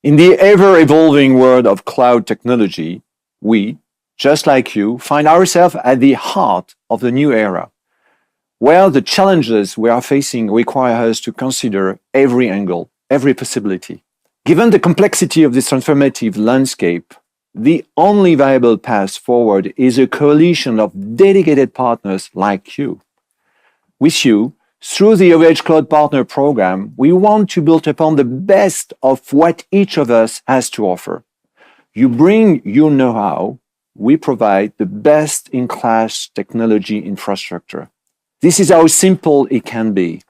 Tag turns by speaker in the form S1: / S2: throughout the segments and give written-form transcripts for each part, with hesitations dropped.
S1: In the ever-evolving world of cloud technology, we, just like you, find ourselves at the heart of the new era, where the challenges we are facing require us to consider every angle, every possibility. Given the complexity of this transformative landscape, the only viable path forward is a coalition of dedicated partners like you. With you, through the OVH Cloud Partner Program, we want to build upon the best of what each of us has to offer. You bring your know-how, we provide the best-in-class technology infrastructure. This is how simple it can be.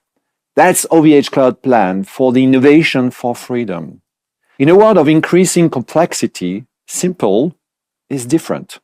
S1: That's OVH Cloud Plan for the innovation for freedom. In a world of increasing complexity, simple is different.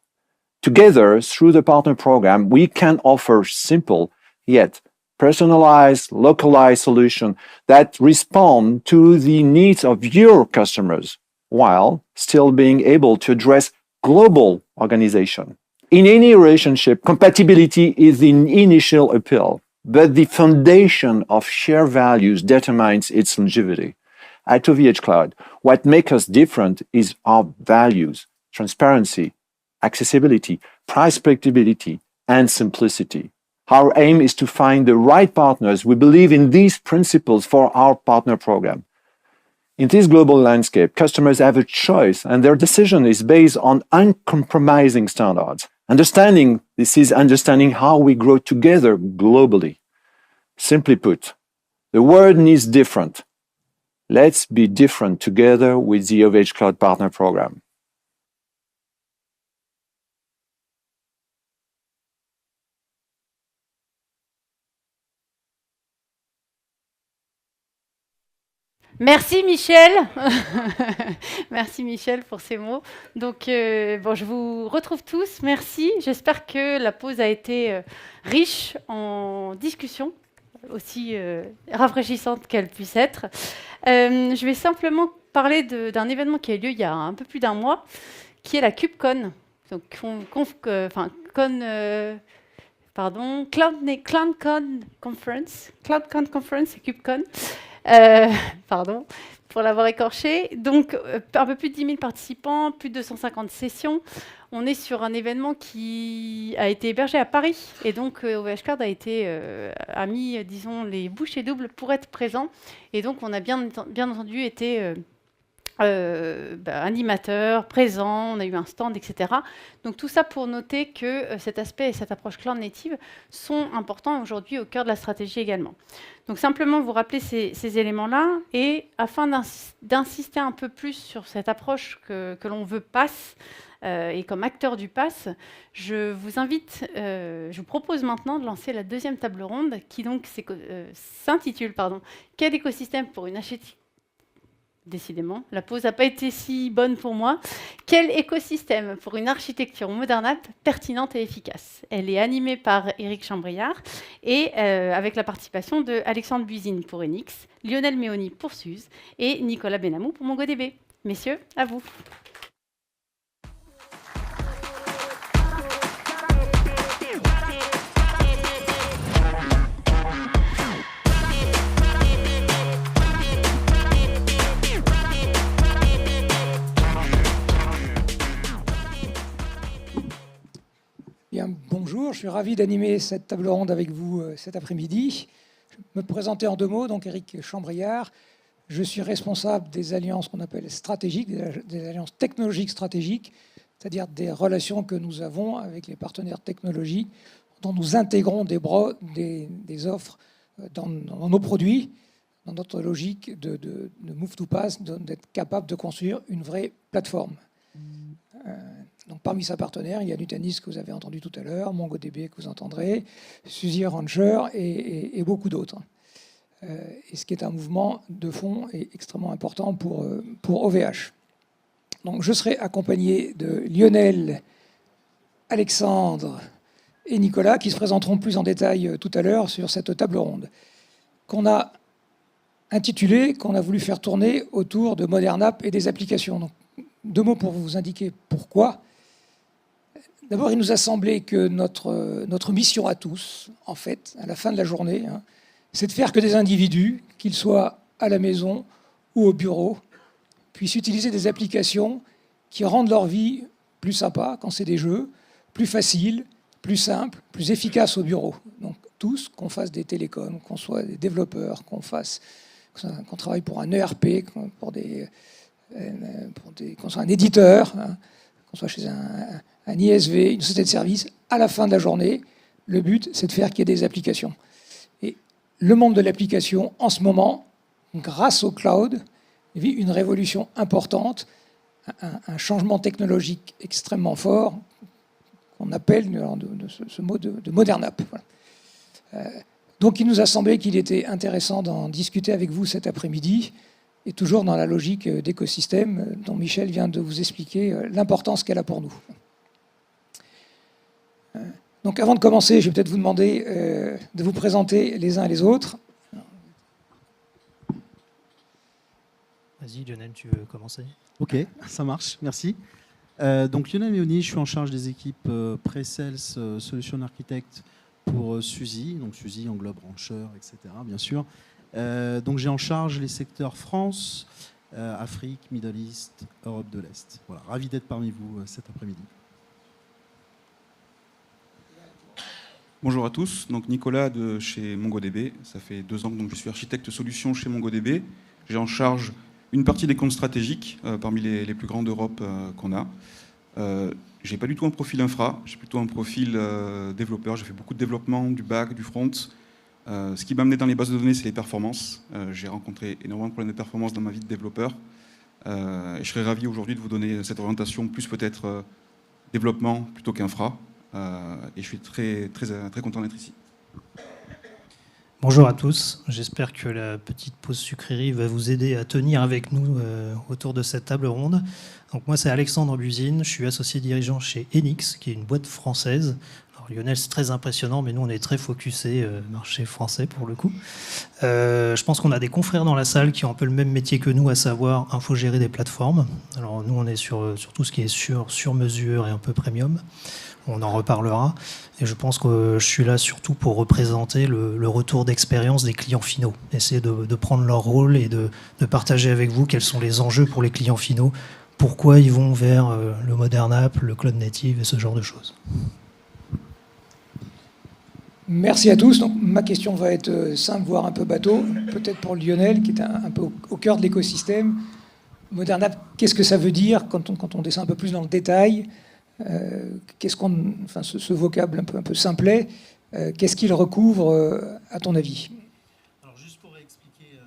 S1: Together, through the partner program, we can offer simple yet personalized, localized solutions that respond to the needs of your customers while still being able to address global organization. In any relationship, compatibility is the initial appeal, but the foundation of shared values determines its longevity. At OVH Cloud, what makes us different is our values: transparency, accessibility, price predictability, and simplicity. Our aim is to find the right partners who believe in these principles for our partner program. In this global landscape, customers have a choice, and their decision is based on uncompromising standards. Understanding this is understanding how we grow together globally. Simply put, the world needs different. Let's be different together with the OVH Cloud Partner Program.
S2: Merci Michel. Merci Michel pour ces mots. Donc, je vous retrouve tous. Merci. J'espère que la pause a été riche en discussions, aussi rafraîchissante qu'elle puisse être. Je vais simplement parler d'un événement qui a eu lieu il y a un peu plus d'un mois, qui est la KubeCon. Donc, CloudCon Conference. CloudCon Conference et KubeCon. Pour l'avoir écorché. Donc, un peu plus de 10 000 participants, plus de 250 sessions. On est sur un événement qui a été hébergé à Paris. Et donc, OVH Cloud a mis, disons, les bouchées doubles pour être présent. Et donc, on a bien entendu été animateur, présent, on a eu un stand, etc. Donc, tout ça pour noter que cet aspect et cette approche cloud native sont importants aujourd'hui au cœur de la stratégie également. Donc, simplement vous rappeler ces éléments-là, et afin d'insister un peu plus sur cette approche que l'on veut PaaS, et comme acteur du PaaS, je vous propose maintenant de lancer la deuxième table ronde qui donc s'intitule « Quel écosystème pour une architecture ?» Décidément, la pause n'a pas été si bonne pour moi. Quel écosystème pour une architecture moderne app pertinente et efficace? Elle est animée par Éric Chambriard et avec la participation de Alexandre Buisine pour Enix, Lionel Méoni pour Suze et Nicolas Benamou pour MongoDB. Messieurs, à vous.
S3: Bien, bonjour, je suis ravi d'animer cette table ronde avec vous cet après-midi. Je vais me présenter en deux mots, donc Éric Chambriard. Je suis responsable des alliances qu'on appelle stratégiques, des alliances technologiques stratégiques, c'est-à-dire des relations que nous avons avec les partenaires technologiques, dont nous intégrons des offres dans nos produits, dans notre logique de move to PaaS, d'être capable de construire une vraie plateforme. Donc, parmi ses partenaires, il y a Nutanix que vous avez entendu tout à l'heure, MongoDB que vous entendrez, SUSE Rancher et beaucoup d'autres. Et ce qui est un mouvement de fond et extrêmement important pour OVH. Donc, je serai accompagné de Lionel, Alexandre et Nicolas qui se présenteront plus en détail tout à l'heure sur cette table ronde qu'on a intitulée, qu'on a voulu faire tourner autour de Modern App et des applications. Donc, deux mots pour vous indiquer pourquoi. D'abord, il nous a semblé que notre mission à tous, en fait, à la fin de la journée, c'est de faire que des individus, qu'ils soient à la maison ou au bureau, puissent utiliser des applications qui rendent leur vie plus sympa quand c'est des jeux, plus facile, plus simple, plus efficace au bureau. Donc tous, qu'on fasse des télécoms, qu'on soit des développeurs, qu'on travaille pour un ERP, qu'on soit un éditeur, hein, qu'on soit chez un ISV, une société de service, à la fin de la journée, le but, c'est de faire qu'il y ait des applications. Et le monde de l'application, en ce moment, grâce au cloud, vit une révolution importante, un changement technologique extrêmement fort, qu'on appelle ce mot de Modern App. Voilà. Donc il nous a semblé qu'il était intéressant d'en discuter avec vous cet après-midi, et toujours dans la logique d'écosystème dont Michel vient de vous expliquer l'importance qu'elle a pour nous. Donc avant de commencer, je vais peut-être vous demander de vous présenter les uns et les autres.
S4: Vas-y Lionel, tu veux commencer?
S5: Ok, ça marche, merci. Donc Lionel Méoni, je suis en charge des équipes Pre-Sales Solution Architect pour Suzy. Donc Suzy englobe Rancher, etc. bien sûr. Donc j'ai en charge les secteurs France, Afrique, Middle East, Europe de l'Est. Voilà, ravi d'être parmi vous cet après-midi.
S6: Bonjour à tous, donc Nicolas de chez MongoDB. Ça fait 2 ans que je suis architecte solution chez MongoDB. J'ai en charge une partie des comptes stratégiques parmi les plus grands d'Europe qu'on a. J'ai pas du tout un profil infra, j'ai plutôt un profil développeur. J'ai fait beaucoup de développement, du back, du front. Ce qui m'a amené dans les bases de données, c'est les performances. J'ai rencontré énormément de problèmes de performance dans ma vie de développeur. Et je serais ravi aujourd'hui de vous donner cette orientation, plus peut-être développement plutôt qu'infra. Et je suis très content d'être ici.
S4: Bonjour à tous, j'espère que la petite pause sucrerie va vous aider à tenir avec nous autour de cette table ronde. Donc moi c'est Alexandre Buzine, je suis associé dirigeant chez Enix, qui est une boîte française. Alors Lionel, c'est très impressionnant, mais nous on est très focusé marché français pour le coup. Je pense qu'on a des confrères dans la salle qui ont un peu le même métier que nous, à savoir infogérer des plateformes. Alors nous on est sur tout ce qui est sur mesure et un peu premium. On en reparlera. Et je pense que je suis là surtout pour représenter le retour d'expérience des clients finaux. Essayer de prendre leur rôle et de partager avec vous quels sont les enjeux pour les clients finaux, pourquoi ils vont vers le Modern App, le Cloud Native et ce genre de choses.
S3: Merci à tous. Donc, ma question va être simple, voire un peu bateau. Peut-être pour Lionel, qui est un peu au cœur de l'écosystème. Modern App, qu'est-ce que ça veut dire quand on descend un peu plus dans le détail? Ce vocable un peu simplet, qu'est-ce qu'il recouvre à ton avis?
S5: Alors juste pour expliquer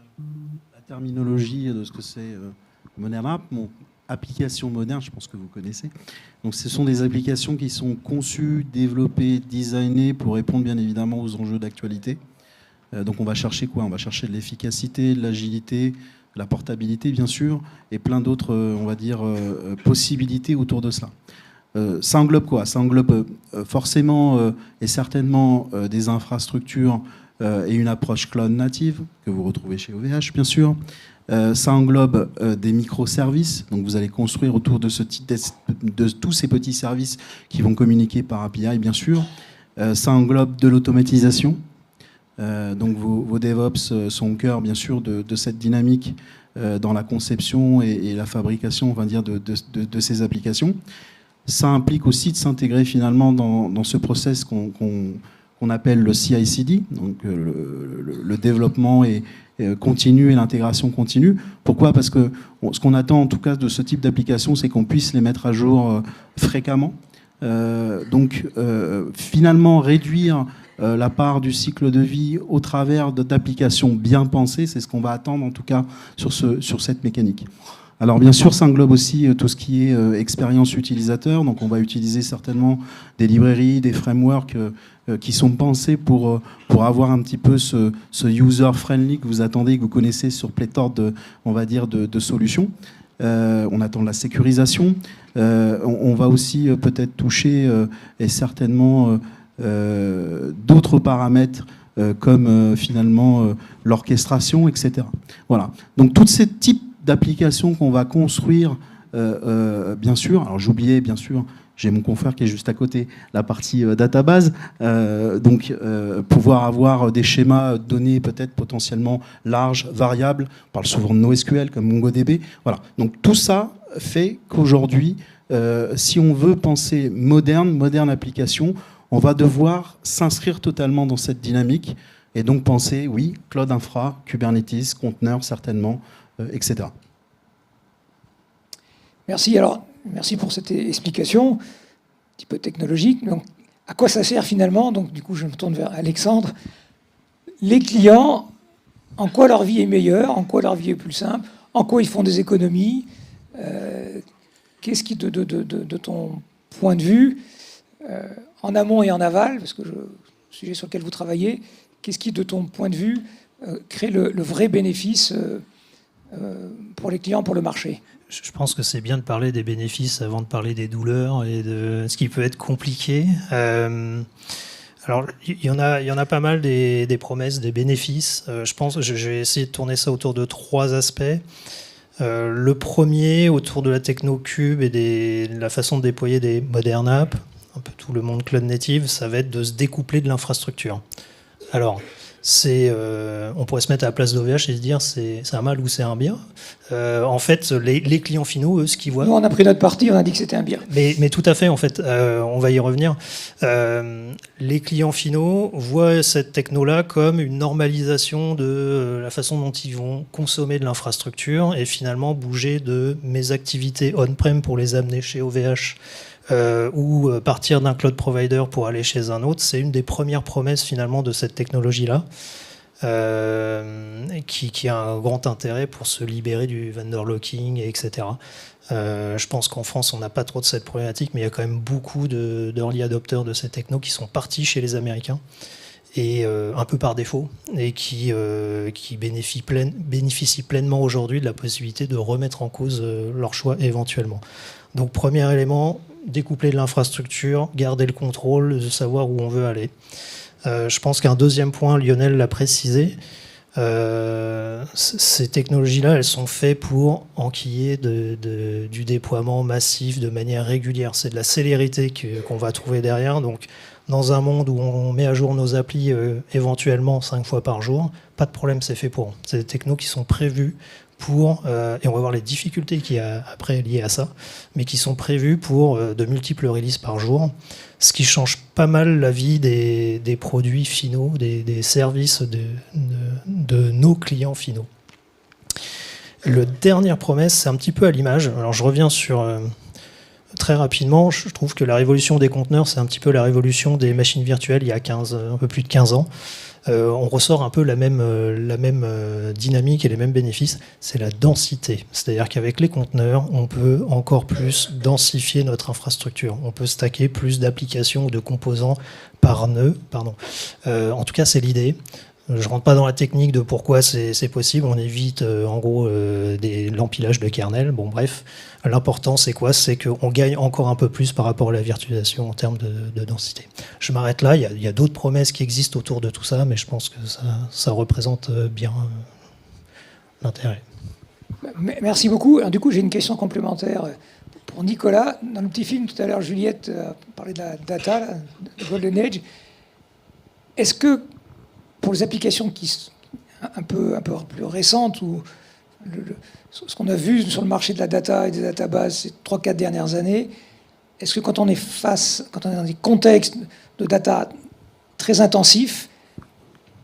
S5: la terminologie de ce que c'est Modern App, applications modernes, je pense que vous connaissez. Donc ce sont des applications qui sont conçues, développées, designées pour répondre bien évidemment aux enjeux d'actualité. Donc on va chercher quoi? On va chercher de l'efficacité, de l'agilité, la portabilité bien sûr, et plein d'autres, on va dire, possibilités autour de cela. Ça englobe quoi? Ça englobe forcément et certainement des infrastructures et une approche cloud native que vous retrouvez chez OVH, bien sûr. Ça englobe des microservices. Donc vous allez construire autour de tous ces petits services qui vont communiquer par API, bien sûr. Ça englobe de l'automatisation. Donc vos DevOps sont au cœur, bien sûr, de cette dynamique dans la conception et la fabrication, on va dire, de ces applications. Ça implique aussi de s'intégrer finalement dans ce process qu'on appelle le CI/CD, donc le développement continu et l'intégration continue. Pourquoi? Parce que ce qu'on attend en tout cas de ce type d'application, c'est qu'on puisse les mettre à jour fréquemment. Donc finalement réduire la part du cycle de vie au travers d'applications bien pensées, c'est ce qu'on va attendre en tout cas sur cette mécanique. Alors bien sûr, ça englobe aussi tout ce qui est expérience utilisateur. Donc on va utiliser certainement des librairies, des frameworks qui sont pensés pour avoir un petit peu ce user-friendly que vous attendez, que vous connaissez sur pléthore on va dire, de solutions. On attend de la sécurisation. On va aussi peut-être toucher et certainement d'autres paramètres comme finalement l'orchestration, etc. Voilà. Donc tous ces types d'applications qu'on va construire bien sûr. Alors j'oubliais, bien sûr, j'ai mon confrère qui est juste à côté, la partie database. Donc, pouvoir avoir des schémas de données peut-être potentiellement larges, variables. On parle souvent de NoSQL comme MongoDB. Voilà. Donc, tout ça fait qu'aujourd'hui, si on veut penser moderne application, on va devoir s'inscrire totalement dans cette dynamique et donc penser, oui, cloud infra, Kubernetes, conteneurs certainement, etc.
S3: Merci. Alors, merci pour cette explication, un petit peu technologique. Donc, à quoi ça sert finalement? Donc, du coup, je me tourne vers Alexandre. Les clients, en quoi leur vie est meilleure? En quoi leur vie est plus simple? En quoi ils font des économies? Qu'est-ce qui, de ton point de vue, en amont et en aval, parce que le sujet sur lequel vous travaillez, qu'est-ce qui, de ton point de vue, crée le vrai bénéfice pour les clients, pour le marché?
S4: Je pense que c'est bien de parler des bénéfices avant de parler des douleurs et de ce qui peut être compliqué. Alors, il y en a pas mal des promesses, des bénéfices. Je pense, je vais essayer de tourner ça autour de 3 aspects. Le premier, autour de la techno-cube et de la façon de déployer des modern apps, un peu tout le monde cloud native, ça va être de se découpler de l'infrastructure. Alors, on pourrait se mettre à la place d'OVH et se dire c'est un mal ou c'est un bien. En fait, les clients finaux, eux, ce qu'ils voient...
S3: Nous, on a pris notre parti, on a dit que c'était un bien.
S4: Mais tout à fait, en fait, on va y revenir. Les clients finaux voient cette techno-là comme une normalisation de la façon dont ils vont consommer de l'infrastructure et finalement bouger de mes activités on-prem pour les amener chez OVH ou partir d'un cloud provider pour aller chez un autre. C'est une des premières promesses finalement de cette technologie-là. Qui a un grand intérêt pour se libérer du vendor locking, etc. Je pense qu'en France, on n'a pas trop de cette problématique, mais il y a quand même beaucoup d'early adopters de ces technos qui sont partis chez les Américains, et un peu par défaut, et qui bénéficient pleinement aujourd'hui de la possibilité de remettre en cause leur choix éventuellement. Donc premier élément, découpler de l'infrastructure, garder le contrôle, de savoir où on veut aller. Je pense qu'un deuxième point, Lionel l'a précisé, ces technologies-là, elles sont faites pour enquiller du déploiement massif de manière régulière. C'est de la célérité qu'on va trouver derrière. Donc, dans un monde où on met à jour nos applis éventuellement 5 fois par jour, pas de problème, c'est fait pour. C'est des technos qui sont prévus pour, et on va voir les difficultés qu'il y a après liées à ça, mais qui sont prévus pour de multiples releases par jour, ce qui change pas mal la vie des produits finaux, des services de nos clients finaux. Le dernière promesse, c'est un petit peu à l'image. Alors je reviens sur très rapidement, je trouve que la révolution des conteneurs, c'est un petit peu la révolution des machines virtuelles il y a un peu plus de 15 ans. On ressort un peu la même dynamique et les mêmes bénéfices, c'est la densité. C'est-à-dire qu'avec les conteneurs, on peut encore plus densifier notre infrastructure. On peut stacker plus d'applications ou de composants par nœud. En tout cas, c'est l'idée. Je ne rentre pas dans la technique de pourquoi c'est possible. On évite en gros l'empilage de kernel. Bon, bref, l'important c'est quoi? C'est qu'on gagne encore un peu plus par rapport à la virtualisation en termes de densité. Je m'arrête là. Il y a d'autres promesses qui existent autour de tout ça, mais je pense que ça représente bien l'intérêt.
S3: Merci beaucoup. Alors, du coup, j'ai une question complémentaire pour Nicolas. Dans le petit film tout à l'heure, Juliette a parlé de la data, là, de Golden Age. Est-ce que pour les applications qui sont un peu plus récentes, ou ce qu'on a vu sur le marché de la data et des databases ces 3-4 dernières années, est-ce que quand on est dans des contextes de data très intensifs,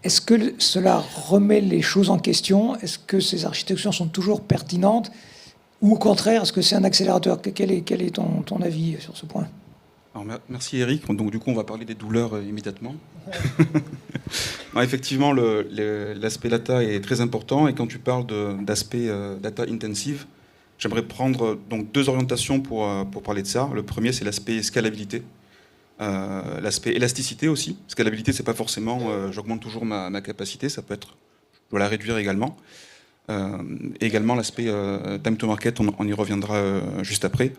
S3: est-ce que cela remet les choses en question? Est-ce que ces architectures sont toujours pertinentes? Ou au contraire, est-ce que c'est un accélérateur? Quel est ton avis sur ce point?
S6: Alors, merci Eric. Donc du coup, on va parler des douleurs immédiatement. Non, effectivement, l'aspect data est très important. Et quand tu parles d'aspect data intensive, j'aimerais prendre donc 2 orientations pour parler de ça. Le premier, c'est l'aspect scalabilité. L'aspect élasticité aussi. Scalabilité, c'est pas forcément j'augmente toujours ma capacité. Ça peut être je dois la réduire également. Et également l'aspect time to market, on y reviendra juste après.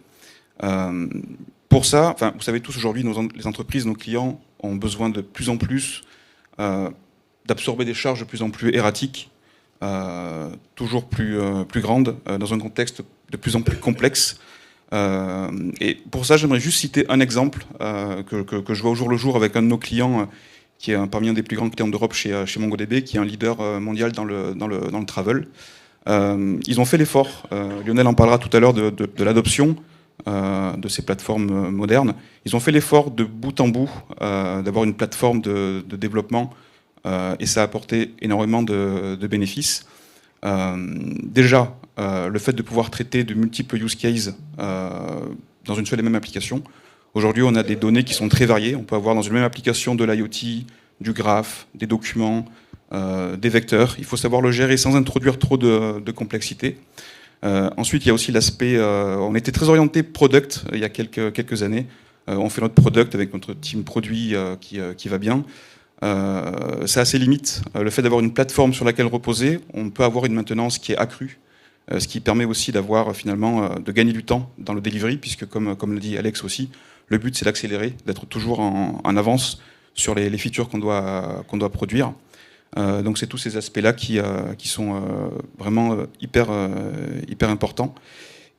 S6: Pour ça, vous savez tous aujourd'hui, les entreprises, nos clients ont besoin de plus en plus d'absorber des charges de plus en plus erratiques, toujours plus grandes, dans un contexte de plus en plus complexes. Et pour ça, j'aimerais juste citer un exemple que je vois au jour le jour avec un de nos clients, qui est parmi un des plus grands clients d'Europe chez MongoDB, qui est un leader mondial dans le travel. Ils ont fait l'effort, Lionel en parlera tout à l'heure, de l'adoption de ces plateformes modernes. Ils ont fait l'effort de bout en bout d'avoir une plateforme de développement, et ça a apporté énormément de bénéfices. Déjà, le fait de pouvoir traiter de multiples use cases dans une seule et même application. Aujourd'hui, on a des données qui sont très variées. On peut avoir dans une même application de l'IoT, du graph, des documents, des vecteurs. Il faut savoir le gérer sans introduire trop de complexité. Ensuite, il y a aussi l'aspect... on était très orienté product il y a quelques années. On fait notre product avec notre team produit qui va bien. Ça a ses limites. Le fait d'avoir une plateforme sur laquelle reposer, on peut avoir une maintenance qui est accrue, ce qui permet aussi d'avoir finalement de gagner du temps dans le delivery, puisque comme le dit Alex aussi, le but c'est d'accélérer, d'être toujours en avance sur les features qu'on doit produire. Donc c'est tous ces aspects-là qui sont vraiment hyper importants.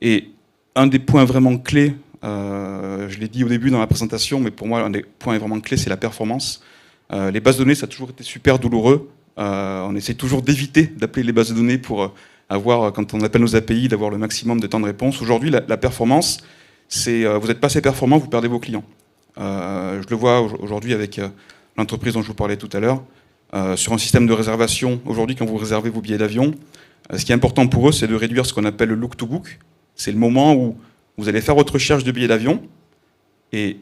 S6: Et un des points vraiment clés, je l'ai dit au début dans la présentation, mais pour moi un des points vraiment clés, c'est la performance. Les bases de données, ça a toujours été super douloureux. On essaie toujours d'éviter d'appeler les bases de données pour avoir, quand on appelle nos API, d'avoir le maximum de temps de réponse. Aujourd'hui, la performance, c'est vous n'êtes pas assez performant, vous perdez vos clients. Je le vois aujourd'hui avec l'entreprise dont je vous parlais tout à l'heure. Sur un système de réservation, aujourd'hui, quand vous réservez vos billets d'avion, ce qui est important pour eux, c'est de réduire ce qu'on appelle le look to book. C'est le moment où vous allez faire votre recherche de billets d'avion et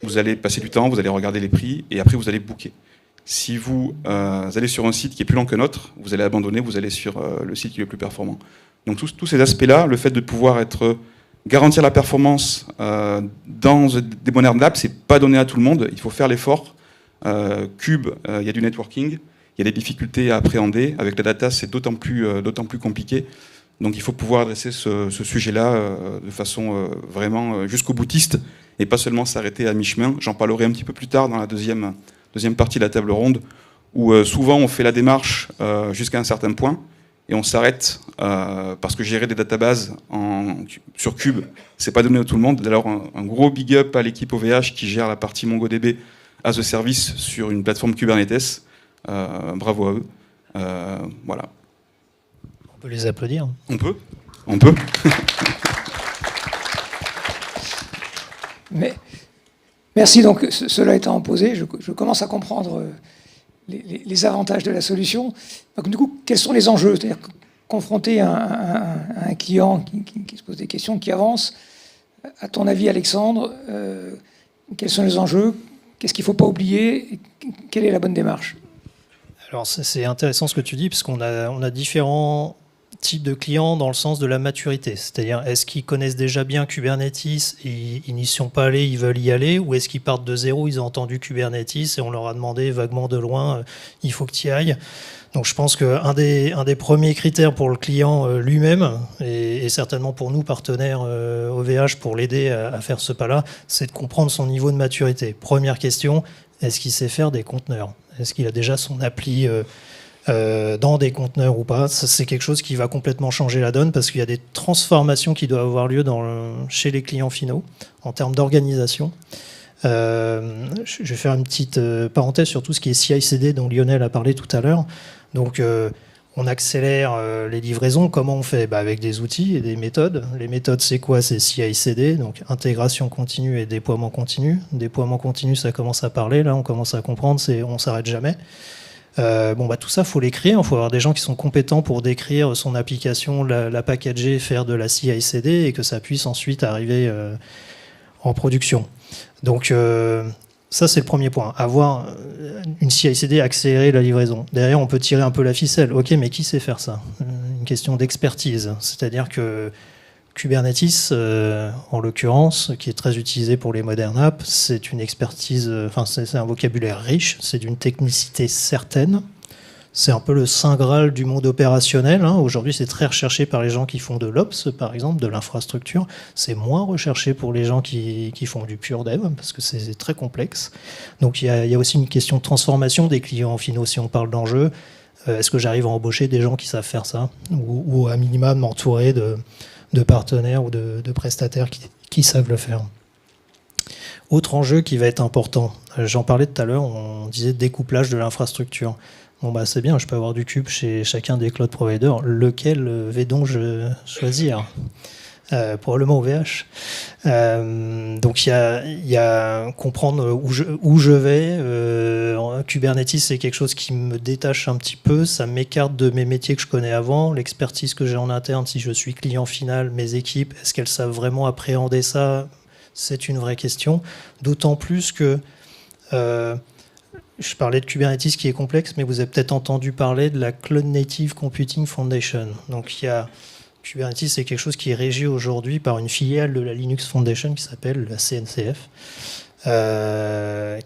S6: vous allez passer du temps, vous allez regarder les prix et après vous allez booker. Si vous allez sur un site qui est plus lent que notre, vous allez abandonner, vous allez sur le site qui est le plus performant. Donc tous ces aspects-là, le fait de pouvoir garantir la performance dans des modern apps, c'est pas donné à tout le monde, il faut faire l'effort. Cube, il y a du networking, il y a des difficultés à appréhender. Avec la data, c'est d'autant plus compliqué. Donc il faut pouvoir adresser ce sujet-là de façon vraiment jusqu'au boutiste et pas seulement s'arrêter à mi-chemin. J'en parlerai un petit peu plus tard dans la deuxième partie de la table ronde, où souvent on fait la démarche jusqu'à un certain point et on s'arrête parce que gérer des databases sur Cube, c'est pas donné à tout le monde. D'ailleurs, un gros big up à l'équipe OVH qui gère la partie MongoDB as a service sur une plateforme Kubernetes. Bravo à eux. Voilà.
S4: On peut les applaudir.
S6: On peut.
S3: Mais, merci. Donc, cela étant posé, je commence à comprendre les avantages de la solution. Donc, du coup, quels sont les enjeux? C'est-à-dire, confronté à un client qui se pose des questions, qui avance, à ton avis, Alexandre, quels sont les enjeux? Qu'est-ce qu'il ne faut pas oublier? Quelle est la bonne démarche?
S4: Alors, c'est intéressant ce que tu dis, parce qu'on a différents types de clients dans le sens de la maturité. C'est-à-dire, est-ce qu'ils connaissent déjà bien Kubernetes et ils n'y sont pas allés, ils veulent y aller, ou est-ce qu'ils partent de zéro, ils ont entendu Kubernetes et on leur a demandé vaguement de loin, il faut que tu y ailles. Donc je pense qu'un des premiers critères pour le client lui-même, et certainement pour nous, partenaires OVH, pour l'aider à faire ce pas-là, c'est de comprendre son niveau de maturité. Première question, est-ce qu'il sait faire des conteneurs? Est-ce qu'il a déjà son appli dans des conteneurs ou pas? Ça, c'est quelque chose qui va complètement changer la donne parce qu'il y a des transformations qui doivent avoir lieu chez les clients finaux en termes d'organisation. Je vais faire une petite parenthèse sur tout ce qui est CI/CD dont Lionel a parlé tout à l'heure. Donc, on accélère les livraisons. Comment on fait? Avec des outils et des méthodes. Les méthodes, c'est quoi? C'est CI/CD, donc intégration continue et déploiement continu. Déploiement continu, ça commence à parler. Là, on commence à comprendre. On s'arrête jamais. Tout ça, il faut l'écrire. Il faut avoir des gens qui sont compétents pour décrire son application, la packager, faire de la CI/CD et que ça puisse ensuite arriver en production. Donc, ça, c'est le premier point. Avoir une CI/CD, accélérer la livraison. Derrière, on peut tirer un peu la ficelle. OK, mais qui sait faire ça? Une question d'expertise. C'est-à-dire que Kubernetes, en l'occurrence, qui est très utilisé pour les modern apps, c'est une expertise, c'est un vocabulaire riche, c'est d'une technicité certaine. C'est un peu le saint graal du monde opérationnel. Aujourd'hui, c'est très recherché par les gens qui font de l'ops, par exemple, de l'infrastructure. C'est moins recherché pour les gens qui font du pure dev, parce que c'est très complexe. Donc, il y a aussi une question de transformation des clients finaux, si on parle d'enjeux. Est-ce que j'arrive à embaucher des gens qui savent faire ça? Ou à minima, m'entourer de partenaires ou de prestataires qui savent le faire. Autre enjeu qui va être important, j'en parlais tout à l'heure, on disait découplage de l'infrastructure. Bon bah c'est bien, je peux avoir du cube chez chacun des cloud providers. Lequel vais donc je choisir ? Probablement OVH. Donc il y a comprendre où je vais. Kubernetes, c'est quelque chose qui me détache un petit peu. Ça m'écarte de mes métiers que je connais avant. L'expertise que j'ai en interne, si je suis client final, mes équipes, est-ce qu'elles savent vraiment appréhender ça ? C'est une vraie question. D'autant plus que je parlais de Kubernetes qui est complexe, mais vous avez peut-être entendu parler de la Cloud Native Computing Foundation. Donc il y a Kubernetes, c'est quelque chose qui est régi aujourd'hui par une filiale de la Linux Foundation qui s'appelle la CNCF,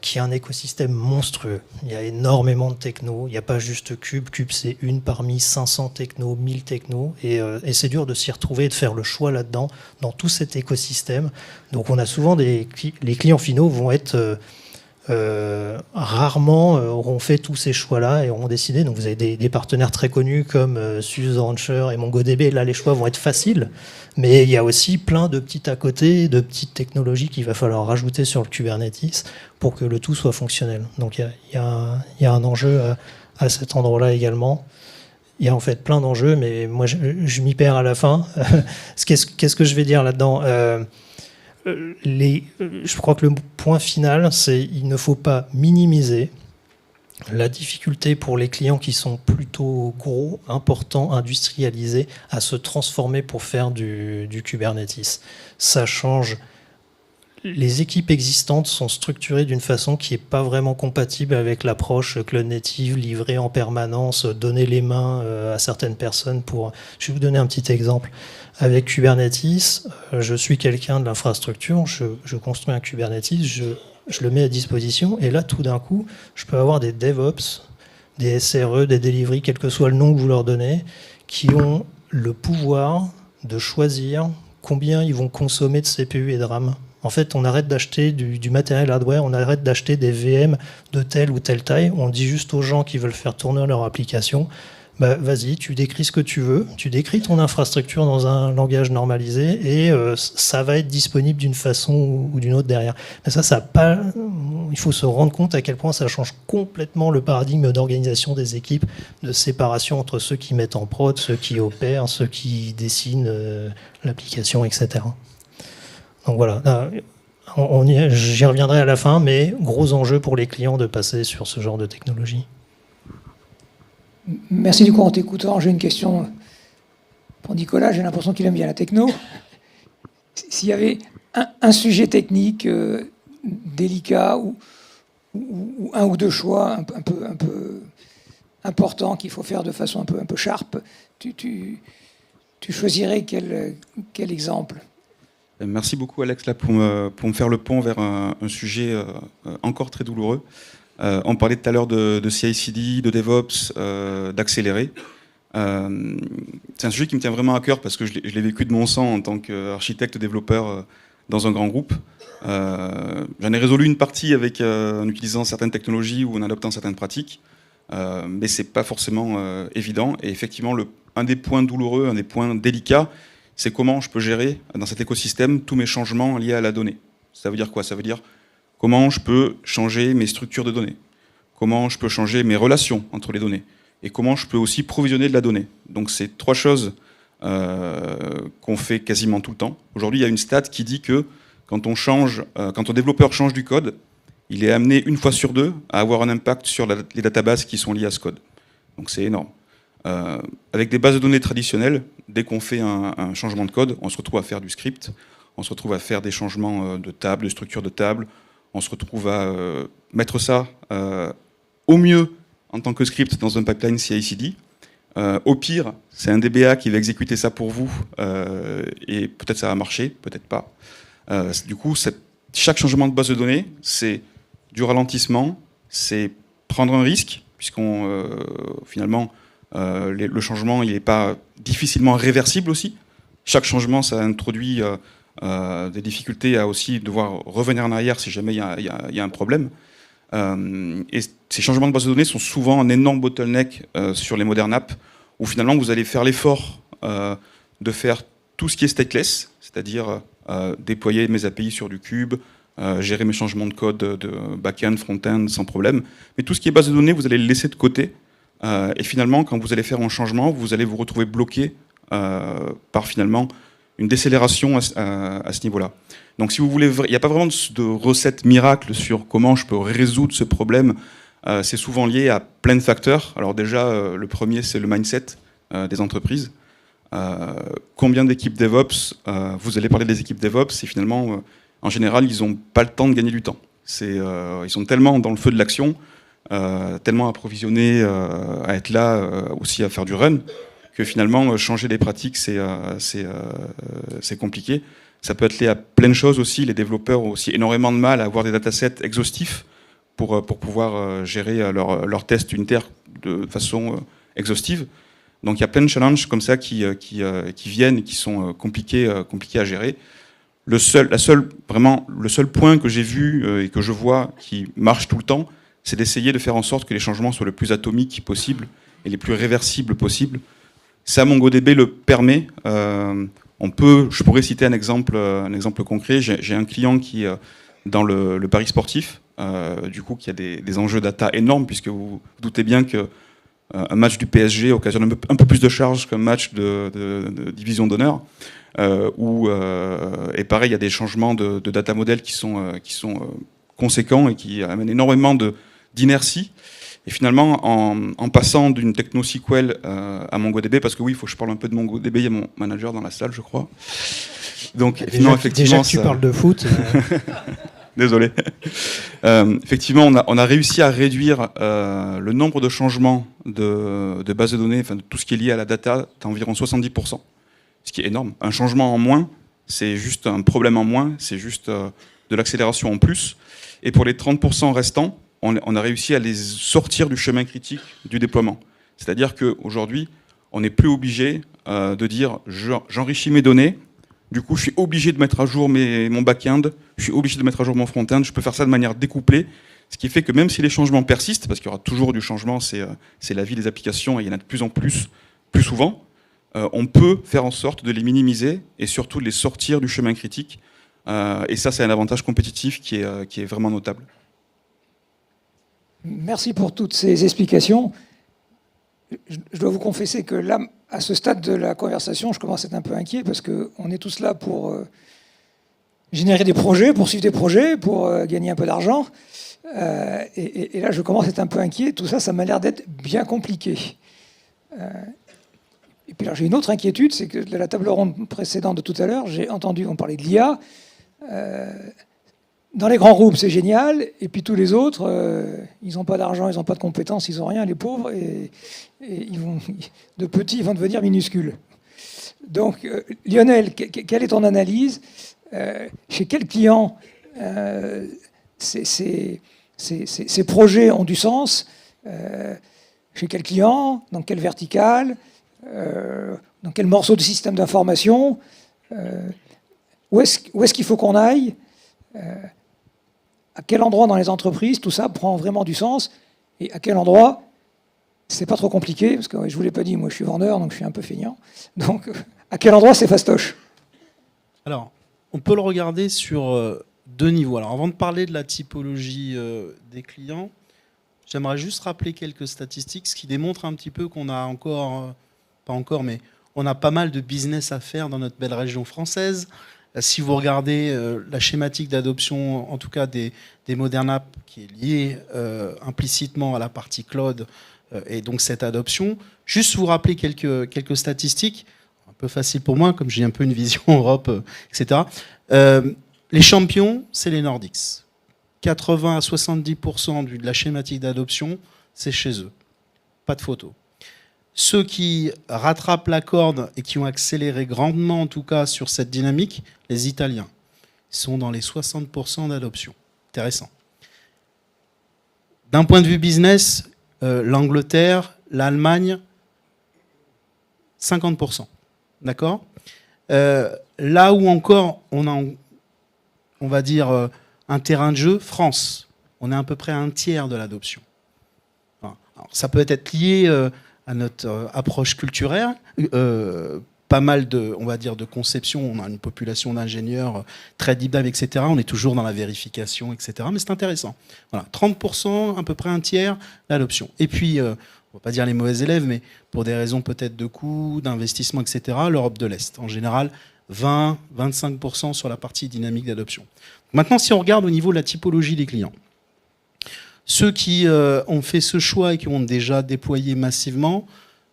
S4: qui est un écosystème monstrueux. Il y a énormément de techno. Il n'y a pas juste Cube. Cube, c'est une parmi 500 technos, 1000 technos. Et c'est dur de s'y retrouver et de faire le choix là-dedans, dans tout cet écosystème. Donc on a souvent les clients finaux vont être... rarement auront fait tous ces choix-là et auront décidé. Donc vous avez des partenaires très connus comme SUSE, Rancher et MongoDB. Là, les choix vont être faciles, mais il y a aussi plein de petits à côté, de petites technologies qu'il va falloir rajouter sur le Kubernetes pour que le tout soit fonctionnel. Donc il y a un enjeu à cet endroit-là également. Il y a en fait plein d'enjeux, mais moi je m'y perds à la fin. Qu'est-ce que je vais dire là-dedans ? Je crois que le point final, c'est qu'il ne faut pas minimiser la difficulté pour les clients qui sont plutôt gros, importants, industrialisés, à se transformer pour faire du Kubernetes. Ça change. Les équipes existantes sont structurées d'une façon qui n'est pas vraiment compatible avec l'approche cloud native, livrée en permanence, donner les mains à certaines personnes. Je vais vous donner un petit exemple. Avec Kubernetes, je suis quelqu'un de l'infrastructure, je construis un Kubernetes, je le mets à disposition, et là, tout d'un coup, je peux avoir des DevOps, des SRE, des delivery, quel que soit le nom que vous leur donnez, qui ont le pouvoir de choisir combien ils vont consommer de CPU et de RAM. En fait, on arrête d'acheter du matériel hardware, on arrête d'acheter des VM de telle ou telle taille, on dit juste aux gens qui veulent faire tourner leur application, bah, vas-y, tu décris ce que tu veux, tu décris ton infrastructure dans un langage normalisé et ça va être disponible d'une façon ou d'une autre derrière. Mais ça pas, il faut se rendre compte à quel point ça change complètement le paradigme d'organisation des équipes, de séparation entre ceux qui mettent en prod, ceux qui opèrent, ceux qui dessinent l'application, etc. Donc voilà, j'y reviendrai à la fin, mais gros enjeu pour les clients de passer sur ce genre de technologie.
S3: Merci du coup en t'écoutant. J'ai une question pour Nicolas. J'ai l'impression qu'il aime bien la techno. S'il y avait un sujet technique délicat ou un ou deux choix un peu importants qu'il faut faire de façon un peu sharp, tu choisirais quel exemple ?
S6: Merci beaucoup Alex là, pour me faire le pont vers un sujet encore très douloureux. On parlait tout à l'heure de CI/CD, de DevOps, d'accélérer. C'est un sujet qui me tient vraiment à cœur parce que je l'ai vécu de mon sang en tant qu'architecte développeur dans un grand groupe. J'en ai résolu une partie en utilisant certaines technologies ou en adoptant certaines pratiques, mais c'est pas forcément évident. Et effectivement, un des points douloureux, un des points délicats, c'est comment je peux gérer dans cet écosystème tous mes changements liés à la donnée. Ça veut dire quoi ? Ça veut dire comment je peux changer mes structures de données, comment je peux changer mes relations entre les données, et comment je peux aussi provisionner de la donnée. Donc c'est trois choses qu'on fait quasiment tout le temps. Aujourd'hui, il y a une stat qui dit que quand un développeur change du code, il est amené une fois sur deux à avoir un impact sur les databases qui sont liées à ce code. Donc c'est énorme. Avec des bases de données traditionnelles, dès qu'on fait un changement de code, on se retrouve à faire du script, on se retrouve à faire des changements de table, de structure de table, on se retrouve à mettre ça au mieux en tant que script dans un pipeline CI/CD. Au pire, c'est un DBA qui va exécuter ça pour vous et peut-être ça va marcher, peut-être pas. Du coup, chaque changement de base de données, c'est du ralentissement, c'est prendre un risque, finalement, le changement, il n'est pas difficilement réversible aussi. Chaque changement, ça introduit des difficultés à aussi devoir revenir en arrière si jamais il y a un problème. Et ces changements de base de données sont souvent un énorme bottleneck sur les modernes apps, où finalement vous allez faire l'effort de faire tout ce qui est stateless, c'est-à-dire déployer mes API sur du cube, gérer mes changements de code de back-end, front-end sans problème. Mais tout ce qui est base de données, vous allez le laisser de côté. Et finalement, quand vous allez faire un changement, vous allez vous retrouver bloqué par finalement une décélération à ce niveau-là. Donc si vous voulez, il n'y a pas vraiment de recette miracle sur comment je peux résoudre ce problème. C'est souvent lié à plein de facteurs. Alors déjà, le premier, c'est le mindset des entreprises. Combien d'équipes DevOps, vous allez parler des équipes DevOps, et finalement, en général, ils n'ont pas le temps de gagner du temps. Ils sont tellement dans le feu de l'action, tellement approvisionnés à être là, aussi à faire du run, que finalement, changer les pratiques, c'est compliqué. Ça peut être lié à plein de choses aussi. Les développeurs ont aussi énormément de mal à avoir des datasets exhaustifs pour pouvoir gérer leurs tests unitaires de façon exhaustive. Donc il y a plein de challenges comme ça qui viennent et qui sont compliqués à gérer. Le seul point que j'ai vu et que je vois qui marche tout le temps, c'est d'essayer de faire en sorte que les changements soient le plus atomiques possible et les plus réversibles possibles. Ça, MongoDB le permet. Je pourrais citer un exemple concret. J'ai un client qui dans le pari sportif, du coup, qui a des enjeux data énormes, puisque vous vous doutez bien que un match du PSG occasionne un peu plus de charges qu'un match de division d'honneur. Et pareil, il y a des changements de data model qui sont conséquents et qui amènent énormément d'inertie. Et finalement, en passant d'une techno SQL à MongoDB, parce que oui, il faut que je parle un peu de MongoDB, il y a mon manager dans la salle, je crois. Donc,
S4: déjà que tu parles de foot.
S6: Désolé. Effectivement, on a réussi à réduire le nombre de changements de bases de données, enfin de tout ce qui est lié à la data, d'environ 70%, ce qui est énorme. Un changement en moins, c'est juste un problème en moins, c'est juste de l'accélération en plus. Et pour les 30% restants, on a réussi à les sortir du chemin critique du déploiement. C'est-à-dire qu'aujourd'hui, on n'est plus obligé de dire j'enrichis mes données, du coup je suis obligé de mettre à jour mon back-end, je suis obligé de mettre à jour mon front-end, je peux faire ça de manière découplée, ce qui fait que même si les changements persistent, parce qu'il y aura toujours du changement, c'est la vie des applications et il y en a de plus en plus souvent, on peut faire en sorte de les minimiser et surtout de les sortir du chemin critique. Et ça, c'est un avantage compétitif qui est vraiment notable.
S3: Merci pour toutes ces explications. Je dois vous confesser que là, à ce stade de la conversation, je commence à être un peu inquiet parce qu'on est tous là pour générer des projets, pour suivre des projets, pour gagner un peu d'argent. Et là, je commence à être un peu inquiet. Tout ça, ça m'a l'air d'être bien compliqué. Et puis alors, j'ai une autre inquiétude, c'est que de la table ronde précédente de tout à l'heure, j'ai entendu on parler de l'IA. Dans les grands groupes, c'est génial, et puis tous les autres, ils n'ont pas d'argent, ils n'ont pas de compétences, ils n'ont rien, les pauvres, et de petits, ils vont devenir minuscules. Donc, Lionel, quelle est ton analyse? Chez quel client ces projets ont du sens? Chez quel client? Dans quelle verticale? Dans quel morceau de système d'information? Où est-ce qu'il faut qu'on aille? À quel endroit dans les entreprises tout ça prend vraiment du sens? Et à quel endroit c'est pas trop compliqué? Parce que je vous l'ai pas dit, moi je suis vendeur, donc je suis un peu feignant. Donc à quel endroit c'est fastoche?
S5: Alors, on peut le regarder sur deux niveaux. Alors avant de parler de la typologie des clients, j'aimerais juste rappeler quelques statistiques, ce qui démontre un petit peu qu'on a encore, pas encore, mais on a pas mal de business à faire dans notre belle région française. Si vous regardez la schématique d'adoption, en tout cas des Modern Apps, qui est liée implicitement à la partie cloud, et donc cette adoption, juste vous rappeler quelques statistiques, un peu facile pour moi, comme j'ai un peu une vision Europe, etc. Les champions, c'est les Nordics. 80 à 70% de la schématique d'adoption, c'est chez eux. Pas de photo. Ceux qui rattrapent la corde et qui ont accéléré grandement, en tout cas, sur cette dynamique, les Italiens, sont dans les 60% d'adoption. Intéressant. D'un point de vue business, l'Angleterre, l'Allemagne, 50%. D'accord ? Là où encore on a, on va dire, un terrain de jeu, France. On est à peu près à un tiers de l'adoption. Alors, ça peut être lié à notre approche culturelle, pas mal on va dire, de conception. On a une population d'ingénieurs très deep dive, etc. On est toujours dans la vérification, etc. Mais c'est intéressant. Voilà, 30%, à peu près un tiers, l'adoption. Et puis, on ne va pas dire les mauvais élèves, mais pour des raisons peut-être de coûts, d'investissement, etc., l'Europe de l'Est. En général, 20-25% sur la partie dynamique d'adoption. Maintenant, si on regarde au niveau de la typologie des clients, ceux qui ont fait ce choix et qui ont déjà déployé massivement,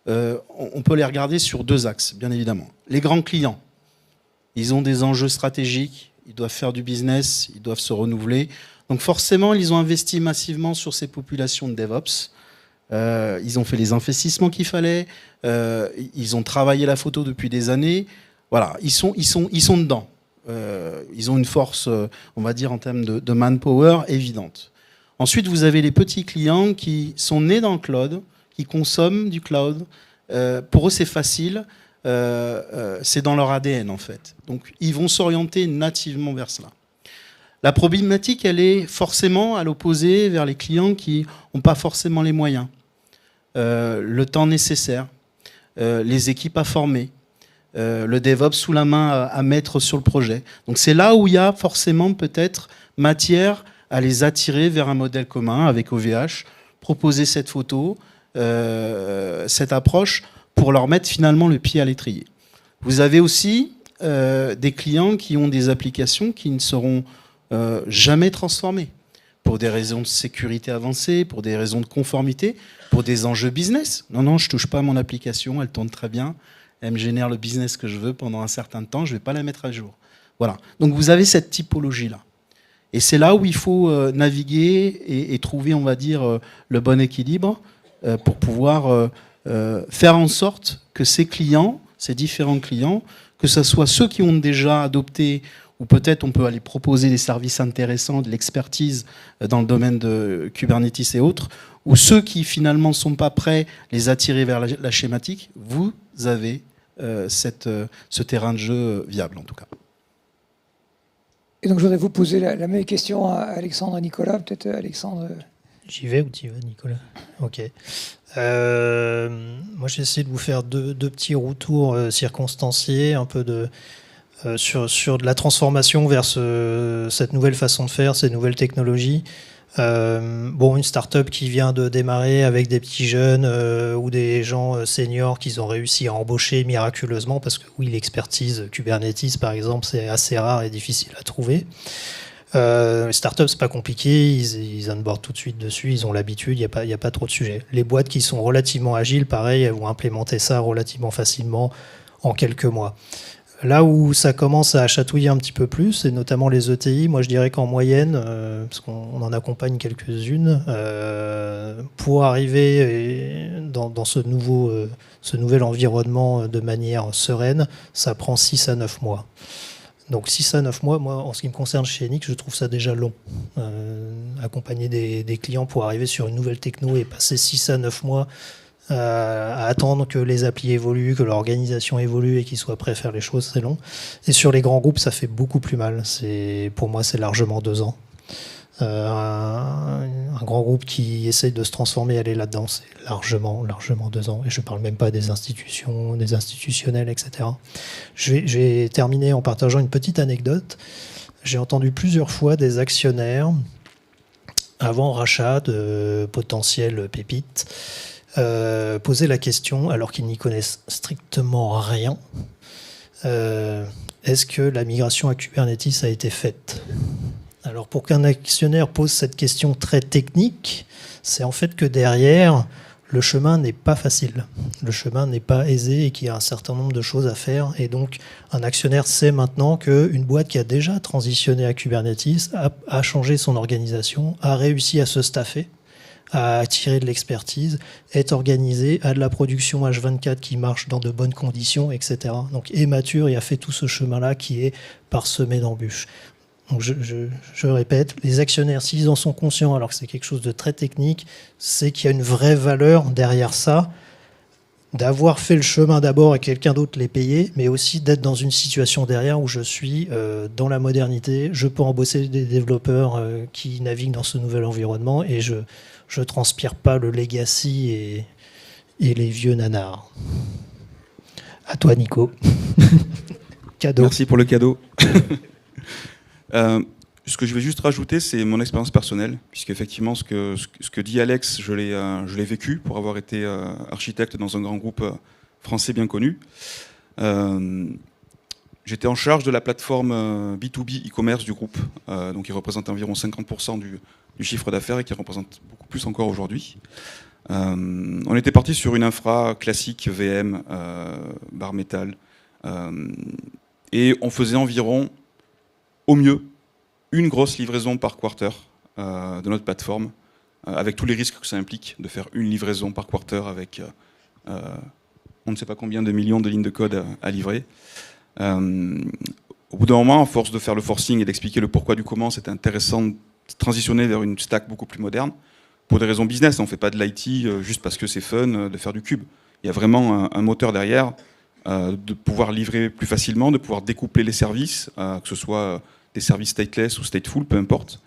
S5: on peut les regarder sur 2 axes, bien évidemment. Les grands clients, ils ont des enjeux stratégiques, ils doivent faire du business, ils doivent se renouveler. Donc forcément, ils ont investi massivement sur ces populations de DevOps. Ils ont fait les investissements qu'il fallait, ils ont travaillé la photo depuis des années. Voilà, ils sont dedans. Ils ont une force, on va dire, en termes de manpower évidente. Ensuite, vous avez les petits clients qui sont nés dans le cloud, qui consomment du cloud. Pour eux, c'est facile. C'est dans leur ADN, en fait. Donc, ils vont s'orienter nativement vers cela. La problématique, elle est forcément à l'opposé vers les clients qui n'ont pas forcément les moyens, le temps nécessaire, les équipes à former, le DevOps sous la main à mettre sur le projet. Donc, c'est là où il y a forcément peut-être matière à les attirer vers un modèle commun avec OVH, proposer cette photo, cette approche pour leur mettre finalement le pied à l'étrier. Vous avez aussi des clients qui ont des applications qui ne seront jamais transformées pour des raisons de sécurité avancée, pour des raisons de conformité, pour des enjeux business. Non, je ne touche pas à mon application, elle tourne très bien, elle me génère le business que je veux pendant un certain temps, je ne vais pas la mettre à jour. Voilà. Donc vous avez cette typologie-là. Et c'est là où il faut naviguer et trouver, on va dire, le bon équilibre pour pouvoir faire en sorte que ces clients, ces différents clients, que ce soit ceux qui ont déjà adopté, ou peut-être on peut aller proposer des services intéressants, de l'expertise dans le domaine de Kubernetes et autres, ou ceux qui finalement ne sont pas prêts, les attirer vers la schématique, vous avez ce terrain de jeu viable en tout cas.
S3: Et donc, je voudrais vous poser la même question à Alexandre et Nicolas. Peut-être Alexandre.
S4: J'y vais ou tu y vas, Nicolas? Ok. Moi, j'ai essayé de vous faire deux petits retours circonstanciés, un peu sur de la transformation vers cette nouvelle façon de faire, ces nouvelles technologies. Une start-up qui vient de démarrer avec des petits jeunes ou des gens seniors qu'ils ont réussi à embaucher miraculeusement, parce que oui, l'expertise Kubernetes, par exemple, c'est assez rare et difficile à trouver. Les startups, c'est pas compliqué, ils onboardent tout de suite dessus, ils ont l'habitude, il n'y a pas trop de sujets. Les boîtes qui sont relativement agiles, pareil, elles vont implémenter ça relativement facilement en quelques mois. Là où ça commence à chatouiller un petit peu plus, et notamment les ETI, moi je dirais qu'en moyenne, parce qu'on en accompagne quelques-unes, pour arriver dans ce nouvel environnement de manière sereine, ça prend 6 à 9 mois. Donc 6 à 9 mois, moi en ce qui me concerne chez Enix, je trouve ça déjà long. Accompagner des clients pour arriver sur une nouvelle techno et passer 6 à 9 mois à attendre que les applis évoluent, que l'organisation évolue et qu'ils soient prêts à faire les choses, c'est long. Et sur les grands groupes, ça fait beaucoup plus mal. Pour moi, c'est largement 2 ans. Un grand groupe qui essaye de se transformer, aller là-dedans, c'est largement 2 ans. Et je ne parle même pas des institutions, des institutionnels, etc. Je vais terminer en partageant une petite anecdote. J'ai entendu plusieurs fois des actionnaires, avant rachat de potentielles pépites, poser la question, alors qu'ils n'y connaissent strictement rien, est-ce que la migration à Kubernetes a été faite ? Alors pour qu'un actionnaire pose cette question très technique, c'est en fait que derrière, le chemin n'est pas facile. Le chemin n'est pas aisé et qu'il y a un certain nombre de choses à faire. Et donc un actionnaire sait maintenant qu'une boîte qui a déjà transitionné à Kubernetes a changé son organisation, a réussi à se staffer, à attirer de l'expertise, est organisé, a de la production H24 qui marche dans de bonnes conditions, etc. Donc est mature et a fait tout ce chemin-là qui est parsemé d'embûches. Donc je répète, les actionnaires, s'ils en sont conscients, alors que c'est quelque chose de très technique, c'est qu'il y a une vraie valeur derrière ça, d'avoir fait le chemin d'abord et quelqu'un d'autre les payer, mais aussi d'être dans une situation derrière où je suis dans la modernité, je peux embaucher des développeurs qui naviguent dans ce nouvel environnement et je transpire pas le legacy et les vieux nanars. À toi, Nico. Cadeau.
S6: Merci pour le cadeau. Ce que je vais juste rajouter, c'est mon expérience personnelle, puisqu'effectivement, ce que dit Alex, je l'ai vécu pour avoir été architecte dans un grand groupe français bien connu. J'étais en charge de la plateforme B2B e-commerce du groupe, donc qui représente environ 50% du chiffre d'affaires et qui représente beaucoup plus encore aujourd'hui. On était parti sur une infra classique VM, bare métal, et on faisait environ, au mieux, une grosse livraison par quarter de notre plateforme, avec tous les risques que ça implique de faire une livraison par quarter avec on ne sait pas combien de millions de lignes de code à livrer. Au bout d'un moment, à force de faire le forcing et d'expliquer le pourquoi du comment, c'était intéressant de transitionner vers une stack beaucoup plus moderne. Pour des raisons business, on ne fait pas de l'IT juste parce que c'est fun de faire du cube. Il y a vraiment un moteur derrière, de pouvoir livrer plus facilement, de pouvoir découpler les services, que ce soit des services stateless ou stateful, peu importe.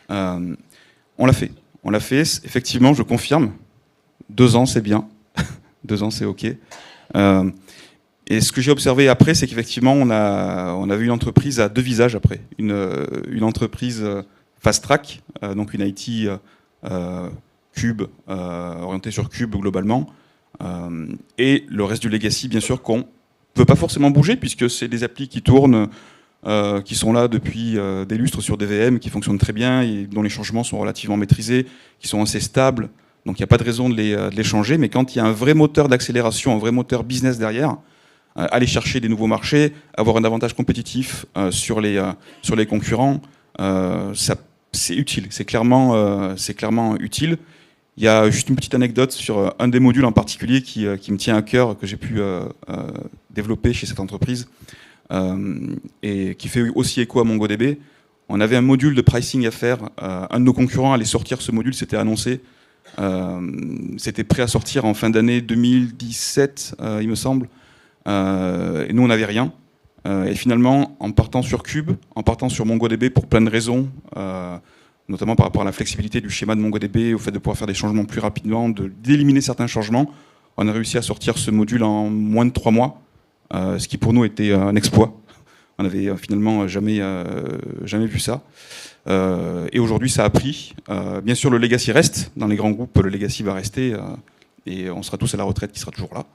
S6: On l'a fait. On l'a fait, effectivement, je confirme. 2 ans, c'est bien. 2 ans, c'est OK. Et ce que j'ai observé après, c'est qu'effectivement, on a vu une entreprise à 2 visages après. Une entreprise fast track, donc une IT cube, orientée sur cube globalement, et le reste du legacy, bien sûr, qu'on ne veut pas forcément bouger, puisque c'est des applis qui tournent, qui sont là depuis des lustres sur des VM, qui fonctionnent très bien, et dont les changements sont relativement maîtrisés, qui sont assez stables, donc il n'y a pas de raison de les changer. Mais quand il y a un vrai moteur d'accélération, un vrai moteur business derrière, aller chercher des nouveaux marchés, avoir un avantage compétitif sur les concurrents, c'est utile, c'est clairement utile. Il y a juste une petite anecdote sur un des modules en particulier qui me tient à cœur, que j'ai pu développer chez cette entreprise, et qui fait aussi écho à MongoDB. On avait un module de pricing à faire, un de nos concurrents allait sortir ce module, c'était annoncé, c'était prêt à sortir en fin d'année 2017, il me semble. Et nous, on n'avait rien. Et finalement, en partant sur Cube, en partant sur MongoDB pour plein de raisons, notamment par rapport à la flexibilité du schéma de MongoDB, au fait de pouvoir faire des changements plus rapidement, d'éliminer certains changements, on a réussi à sortir ce module en moins de 3 mois, ce qui pour nous était un exploit. On n'avait finalement jamais vu ça. Et aujourd'hui, ça a pris. Bien sûr, le legacy reste. Dans les grands groupes, le legacy va rester. Et on sera tous à la retraite qui sera toujours là.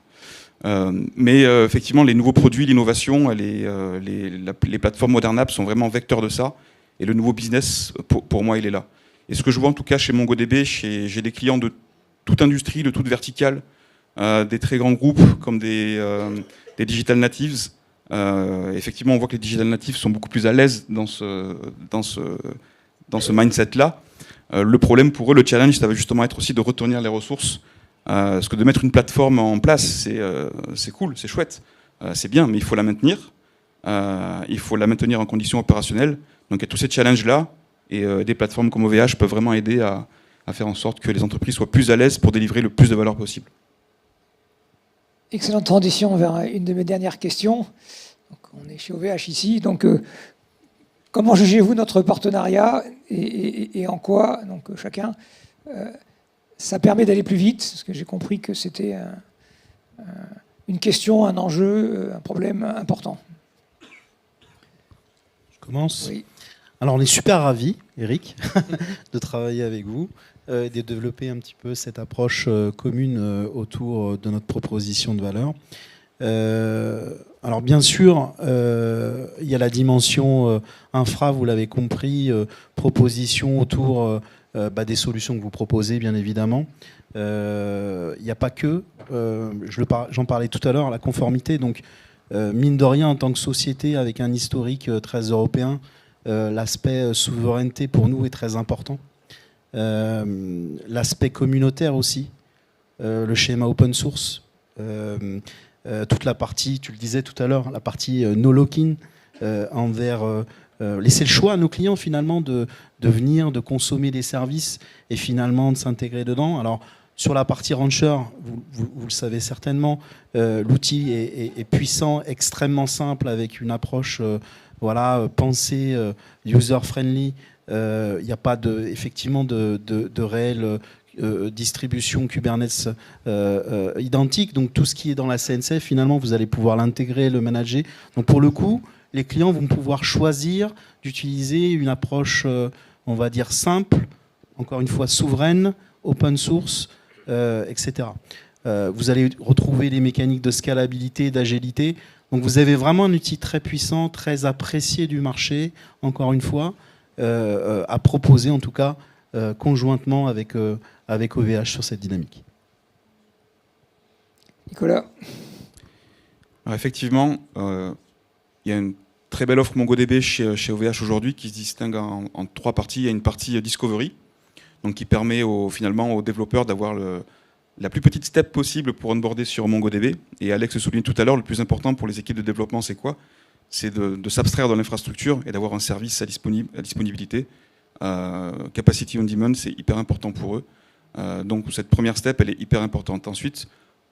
S6: Mais effectivement, les nouveaux produits, l'innovation, les plateformes Modern Apps sont vraiment vecteurs de ça. Et le nouveau business, pour moi, il est là. Et ce que je vois en tout cas chez MongoDB, j'ai des clients de toute industrie, de toute verticale, des très grands groupes comme des digital natives. Effectivement, on voit que les digital natives sont beaucoup plus à l'aise dans ce mindset-là. Le problème pour eux, le challenge, ça va justement être aussi de retenir les ressources. Parce que de mettre une plateforme en place, c'est cool, c'est chouette, c'est bien, mais il faut la maintenir. Il faut la maintenir en conditions opérationnelles. Donc il y a tous ces challenges-là, et des plateformes comme OVH peuvent vraiment aider à faire en sorte que les entreprises soient plus à l'aise pour délivrer le plus de valeur possible.
S3: Excellente transition vers une de mes dernières questions. Donc, on est chez OVH ici. Donc, comment jugez-vous notre partenariat et en quoi, donc chacun, ça permet d'aller plus vite? Parce que j'ai compris que c'était une question, un enjeu, un problème important.
S5: Je commence.
S3: Oui.
S5: Alors, on est super ravis, Eric, de travailler avec vous, de développer un petit peu cette approche commune autour de notre proposition de valeur. Alors, bien sûr, il y a la dimension infra, vous l'avez compris, proposition autour des solutions que vous proposez, bien évidemment. Il n'y a pas que, j'en parlais tout à l'heure, la conformité. Donc, mine de rien, en tant que société, avec un historique très européen, l'aspect souveraineté pour nous est très important. L'aspect communautaire aussi, le schéma open source, toute la partie, tu le disais tout à l'heure, la partie no lock-in envers laisser le choix à nos clients finalement de venir, de consommer des services et finalement de s'intégrer dedans. Alors sur la partie Rancher, vous le savez certainement, l'outil est puissant, extrêmement simple avec une approche pensée user-friendly. Il n'y a pas effectivement de réel distribution Kubernetes identique. Donc tout ce qui est dans la CNCF, finalement, vous allez pouvoir l'intégrer, le manager. Donc pour le coup, les clients vont pouvoir choisir d'utiliser une approche, on va dire, simple, encore une fois souveraine, open source, etc. Vous allez retrouver les mécaniques de scalabilité, d'agilité. Donc vous avez vraiment un outil très puissant, très apprécié du marché, encore une fois, à proposer en tout cas conjointement avec OVH sur cette dynamique.
S3: Nicolas.
S6: Alors effectivement, il y a une très belle offre MongoDB chez OVH aujourd'hui qui se distingue en 3 parties. Il y a une partie Discovery, donc qui permet finalement aux développeurs d'avoir la plus petite step possible pour onboarder sur MongoDB. Et Alex le soulignait tout à l'heure, le plus important pour les équipes de développement, c'est quoi? C'est de s'abstraire de l'infrastructure et d'avoir un service à disponibilité. Capacity on demand, c'est hyper important pour eux. Donc cette première step, elle est hyper importante. Ensuite,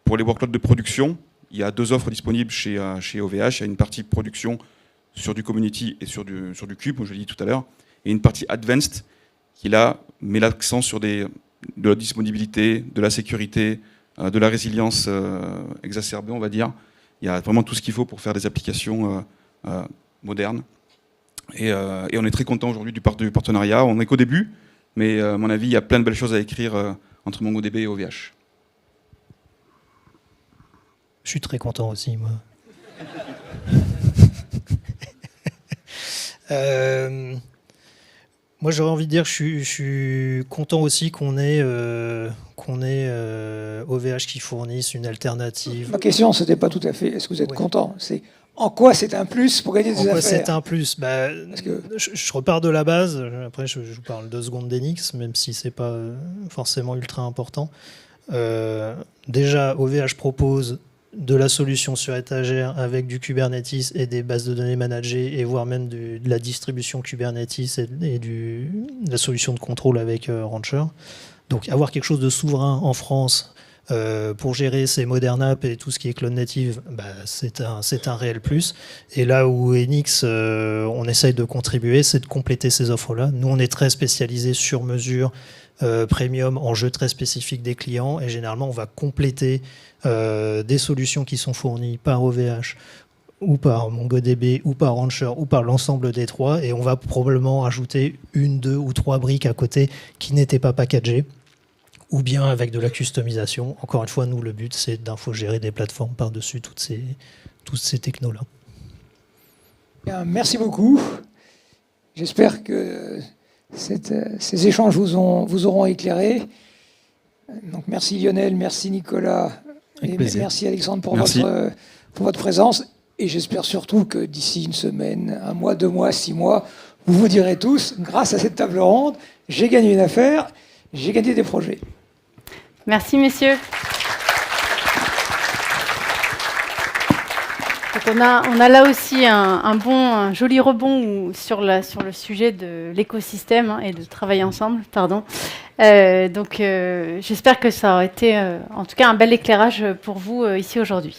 S6: pour les workloads de production, il y a 2 offres disponibles chez OVH. Il y a une partie production sur du community et sur du cube, comme je l'ai dit tout à l'heure, et une partie advanced qui là met l'accent sur de la disponibilité, de la sécurité, de la résilience exacerbée, on va dire. Il y a vraiment tout ce qu'il faut pour faire des applications modernes. Et on est très content aujourd'hui du partenariat. On n'est qu'au début, mais à mon avis, il y a plein de belles choses à écrire entre MongoDB et OVH.
S4: Je suis très content aussi, moi. Moi, j'aurais envie de dire que je suis content aussi qu'on ait OVH qui fournisse une alternative.
S3: Ma question, c'était pas tout à fait est-ce que vous êtes content, c'est en quoi c'est un plus pour gagner des affaires.
S4: En quoi c'est un plus?
S3: Parce que
S4: je repars de la base, après je vous parle 2 secondes d'Enix, même si c'est pas forcément ultra important. Déjà, OVH propose de la solution sur étagère avec du Kubernetes et des bases de données managées, et voire même de la distribution Kubernetes et de la solution de contrôle avec Rancher. Donc avoir quelque chose de souverain en France pour gérer ces modern apps et tout ce qui est cloud native, c'est un réel plus. Et là où Enix, on essaye de contribuer, c'est de compléter ces offres-là. Nous, on est très spécialisé sur mesure, premium, en jeu très spécifique des clients, et généralement, on va compléter des solutions qui sont fournies par OVH ou par MongoDB ou par Rancher ou par l'ensemble des 3, et on va probablement ajouter 1, 2 ou 3 briques à côté qui n'étaient pas packagées, ou bien avec de la customisation. Encore une fois, nous, le but, c'est d'infogérer des plateformes par-dessus toutes ces technos-là.
S3: Bien, merci beaucoup. J'espère que ces échanges vous auront éclairé. Donc, merci Lionel, merci Nicolas, et merci Alexandre pour votre présence. Et j'espère surtout que d'ici une semaine, 1 mois, 2 mois, 6 mois, vous vous direz tous, grâce à cette table ronde, j'ai gagné une affaire, j'ai gagné des projets.
S2: Merci, messieurs. Donc on a là aussi un joli rebond sur le sujet de l'écosystème et de travailler ensemble. Donc j'espère que ça a été en tout cas un bel éclairage pour vous ici aujourd'hui.